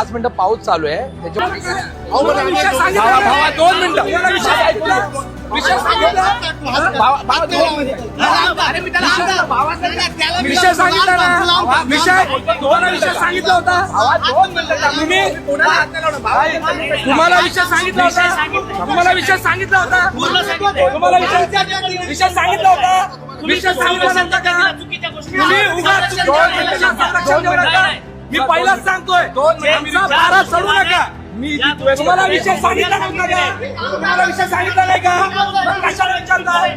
5 मिनिटं पाऊस चालू आहे त्याच्यामुळे 2 मिनिटं विषय सांगितला विषय सांगितला ना विषय सांगितला होता तुम्ही तुम्हाला विषय सांगितला होता तुम्हाला विषय सांगितला होता तुम्हाला विषय सांगितला होता विषय सांगितल्यानंतर का तुम्ही मी पहिलाच सांगतोय भारत सोडू नका मी तुम्हाला विषय सांगितला नव्हता का तुम्हाला विषय सांगितला नाही का कशाला विचारताय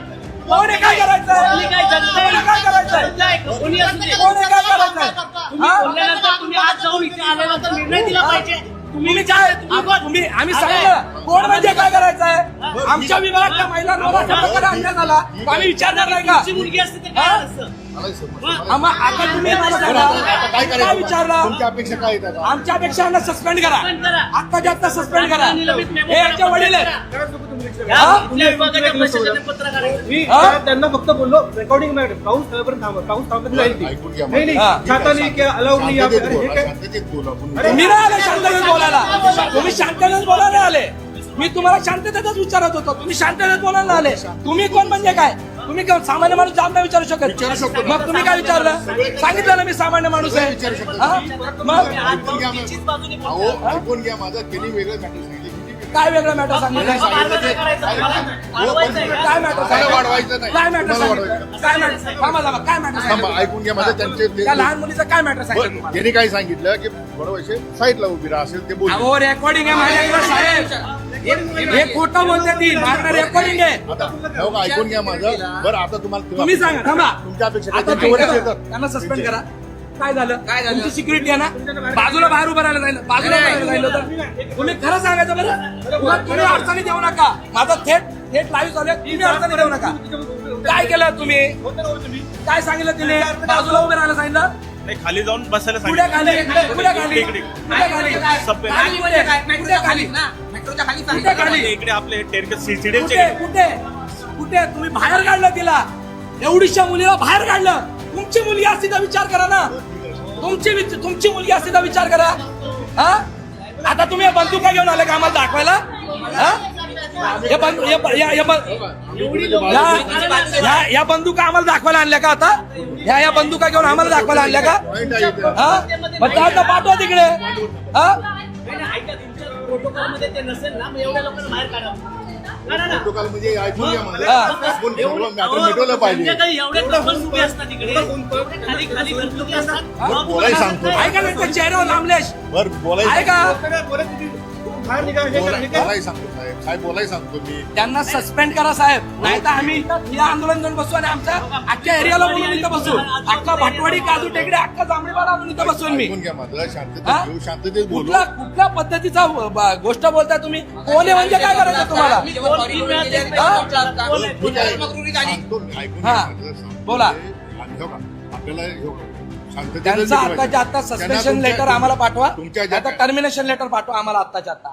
कोण काय करायचं काय करायचंय कोण काय करायचंय तुम्ही आज जाऊन इथे आल्यानंतर निर्णय दिला पाहिजे. तुम्ही काय तुम्ही आम्ही सांगितलं कोण म्हणजे काय करायचंय आमच्या विभागातल्या महिलांवर अशा प्रकारे अन्याय झाला आम्ही विचारणार नाही का मुलगी असते तर काय असतं. आता तुम्ही काय विचारला तुमच्या अपेक्षा काय आहेत आता? आमच्या अपेक्षा सस्पेंड करा आत्ताच्या आत्ता सस्पेंड करा हे यांच्या वडील आहेत आपल्या विभागाच्या प्रशासनाने पत्रकार आहेत. मी त्यांना फक्त बोललो रेकॉर्डिंग पाऊस थांबत नाही ऐकून घ्या नाही नाही छाता नाही किंवा अलाउड नाही हे काय शांततेत बोला आपण. तुम्ही नाही आले शांततेत बोलायला तुम्ही शांततेत बोलायला आले मी तुम्हाला शांततेतच विचारत होतो तुम्ही शांततेत बोलायला आले तुम्ही कोण म्हणजे काय तुम्ही सामान्य माणूस जाम नाही विचारू शकत मग तुम्ही काय विचारलं सांगितलं ना मी सामान्य माणूस आहे मग अहो, ऐकून घ्या माझा त्यांनी वेगळं मॅटर सांगितलं काय वेगळं मॅटर सांगितलं काय मॅटर वाढवायचं नाही काय मॅटर तुम्हाला सांगितलं काय मॅटर काय मॅटर थांबा, सांगितलं ऐकून घ्या माझं त्यांचे त्या लहान मुलीचं काय मॅटर सांगितलं तुम्हाला त्यांनी काय सांगितलं की बरोबर साईडला उभी राहा असेल ते बोल अहो रेकॉर्डिंग आहे माझ्याकडे साहेब हे खोटं बोलते ती माझं रेकॉर्डिंग आहे आता हो का, ऐकून घ्या माझं बरं आता तुम्हाला तुम्ही सांगा थांबा तुमच्या अपेक्षा आता काय? तेवढेच येतात. त्यांना सस्पेंड करा काय झालं तुमची सिक्युरिटी आहे ना बाजूला बाहेर उभं राहायला जाईल बाजूला उभं राहिलं तर तुम्ही खरं सांगायचं बरं उगाच तुम्ही अडचणी देऊ नका माझा थेट लाईव्ह चालू आहे तुम्ही अडचणी देऊ नका काय केलं तुम्ही काय सांगितलं तिने बाजूला उभं राहायला सांगितलं नाही खाली जाऊन बसायला पुढे खाली पुढे खाली इकडे. पुढे खाली कुठे खाली इकडे आपले टेरके सीसीटीव्ही कुठे कुठे कुठे तुम्ही बाहेर काढलं तिला एवढीशा मुलीला बाहेर काढलं तुमची मुलगी असती तर विचार करा ना तुमची मुलगी असती तर विचार करा हा आता तुम्ही बंदुका घेऊन आले का आम्हाला दाखवायला या बंदुका आम्हाला दाखवायला आणल्या का आता या बंदुका घेऊन आम्हाला दाखवायला आणल्या का मग आता पाठवा तिकडे प्रोटोकॉलमध्ये ते नसेल ना मग एवढ्या लोकांना बाहेर काढा. प्रोटोकॉल म्हणजे ऐकून घ्या माझं आपण सर्व मॅटर मिटवलं पाहिजे काही एवढे कपल उभे असतात तिकडे खाली खाली घरगुती असतात. बोलायला सांगतो ऐका ना चेहऱ्यावर लांबलेश बरं बोलायला ऐका बाहेर निघा हे करा, हे करा. बोलायला सांगतो साहेब काय बोलायला सांगतो मी त्यांना सस्पेंड करा साहेब नाही तर आम्ही इथं आंदोलन घेऊन बसू आणि आमच्या अख्ख्या एरियाला बोलून इथं बसू अख्खा भाटवाडी काजू टेकडे अख्खा जांभळीपाडा आणून इथं बसवून मी ऐकून घ्या माझं शांततेत हा? घेऊ शांततेत बोलू कुठल्या पद्धतीचा गोष्ट बोलताय तुम्ही कोण आहे म्हणजे काय करायचं तुम्हाला ठीक आहे. सांगतो मी, ऐकून हा. घ्या माझं, सांगतो. बोला. आणि हो का, आपल्याला हो का, शांततेतच त्यांचं मिटवायचं. आत्ताच्या आत्ता त्यांना सस्पेन्शन तुमच्या- लेटर आम्हाला पाठवा तुमच्या आता टर्मिनेशन लेटर पाठवा आम्हाला आत्ताच्या आत्ता